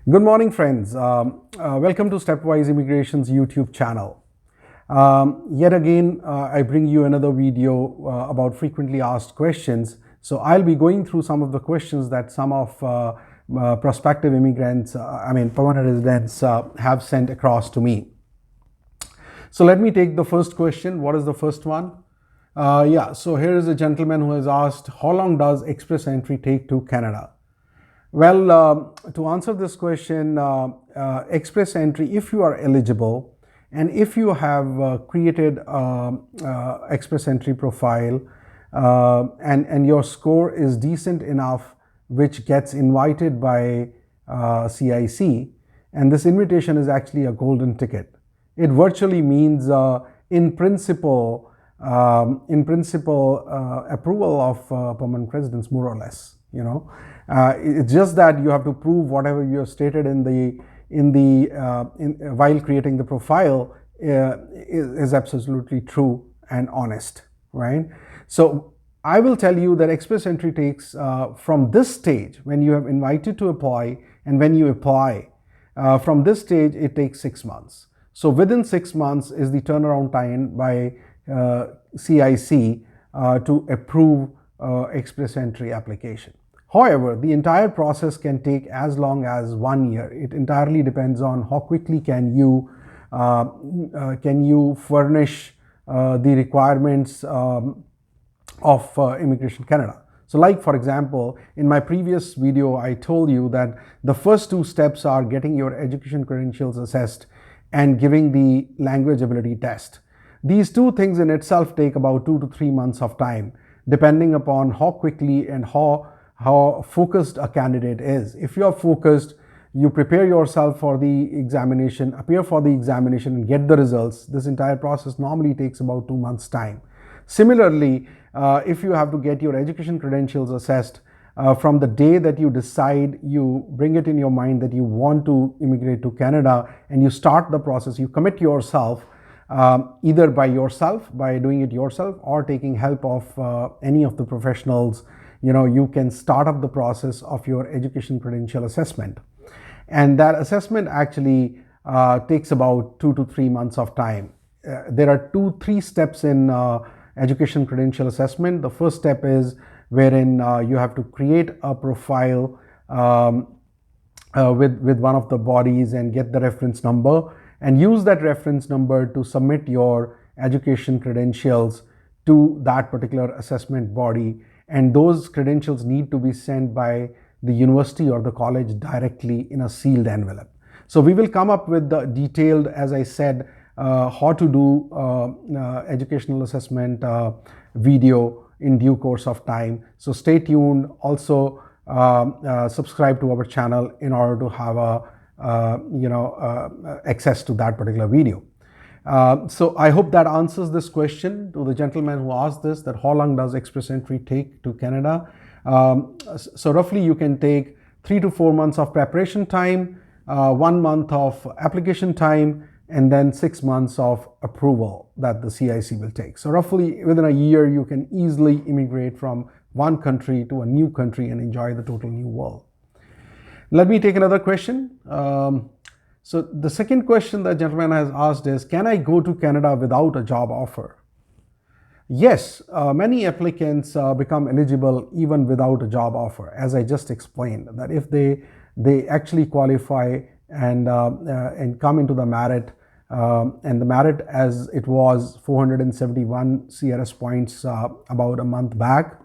Good morning, friends. Welcome to Stepwise Immigration's YouTube channel. Yet again, I bring you another video about frequently asked questions. So I'll be going through some of the questions that some of prospective immigrants, permanent residents, have sent across to me. So let me take the first question. What is the first one? So here is a gentleman who has asked, how long does express entry take to Canada? Well, to answer this question, express entry, if you are eligible and if you have created express entry profile and your score is decent enough, which gets invited by CIC, and this invitation is actually a golden ticket. It virtually means, in principle, approval of permanent residence, more or less. It's just that you have to prove whatever you have stated while creating the profile is absolutely true and honest, right? So I will tell you that express entry takes from this stage, when you have invited to apply and when you apply, from this stage it takes 6 months. So within 6 months is the turnaround time by CIC to approve express entry application. However, the entire process can take as long as 1 year. It entirely depends on how quickly can you furnish the requirements of Immigration Canada. So like, for example, in my previous video, I told you that the first 2 steps are getting your education credentials assessed and giving the language ability test. These 2 things in itself take about 2 to 3 months of time, depending upon how quickly and how focused a candidate is. If you are focused, you prepare yourself for the examination, appear for the examination and get the results. This entire process normally takes about 2 months' time. Similarly, if you have to get your education credentials assessed, from the day that you decide, you bring it in your mind that you want to immigrate to Canada and you start the process, you commit yourself either by yourself, by doing it yourself, or taking help of any of the professionals. You can start up the process of your education credential assessment. And that assessment actually takes about 2 to 3 months of time. There are 3 steps in education credential assessment. The first step is wherein you have to create a profile with one of the bodies and get the reference number and use that reference number to submit your education credentials to that particular assessment body. And those credentials need to be sent by the university or the college directly in a sealed envelope. So we will come up with the detailed, as I said, how to do educational assessment video in due course of time. So stay tuned. Also subscribe to our channel in order to have access to that particular video. So I hope that answers this question to the gentleman who asked this, that how long does express entry take to Canada? So roughly you can take 3 to 4 months of preparation time, 1 month of application time, and then 6 months of approval that the CIC will take. So roughly within a year, you can easily immigrate from one country to a new country and enjoy the total new world. Let me take another question. So the second question that gentleman has asked is, can I go to Canada without a job offer? Yes, many applicants become eligible even without a job offer, as I just explained, that if they actually qualify and come into the merit, and the merit as it was 471 CRS points about a month back.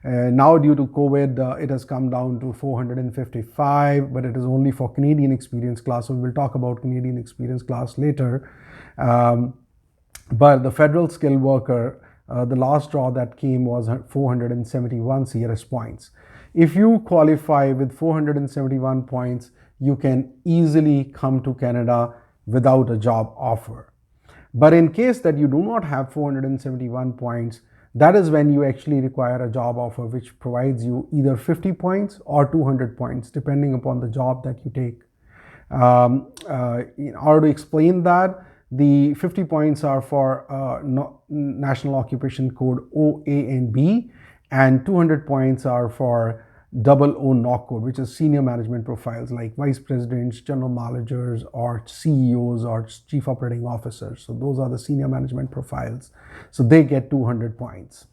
Now due to COVID, it has come down to 455, but it is only for Canadian experience class. So we will talk about Canadian experience class later. But the federal skilled worker, the last draw that came was 471 CRS points. If you qualify with 471 points, you can easily come to Canada without a job offer. But in case that you do not have 471 points, that is when you actually require a job offer which provides you either 50 points or 200 points, depending upon the job that you take. In order to explain that, the 50 points are for National Occupation Code O, A, and B, and 200 points are for double O knock code, which is senior management profiles like vice presidents, general managers, or CEOs or chief operating officers. So those are the senior management profiles. So they get 200 points.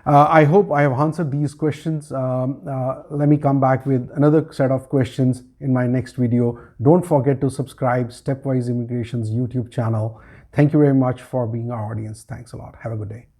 I hope I have answered these questions. Let me come back with another set of questions in my next video. Don't forget to subscribe Stepwise Immigration's YouTube channel. Thank you very much for being our audience. Thanks a lot. Have a good day.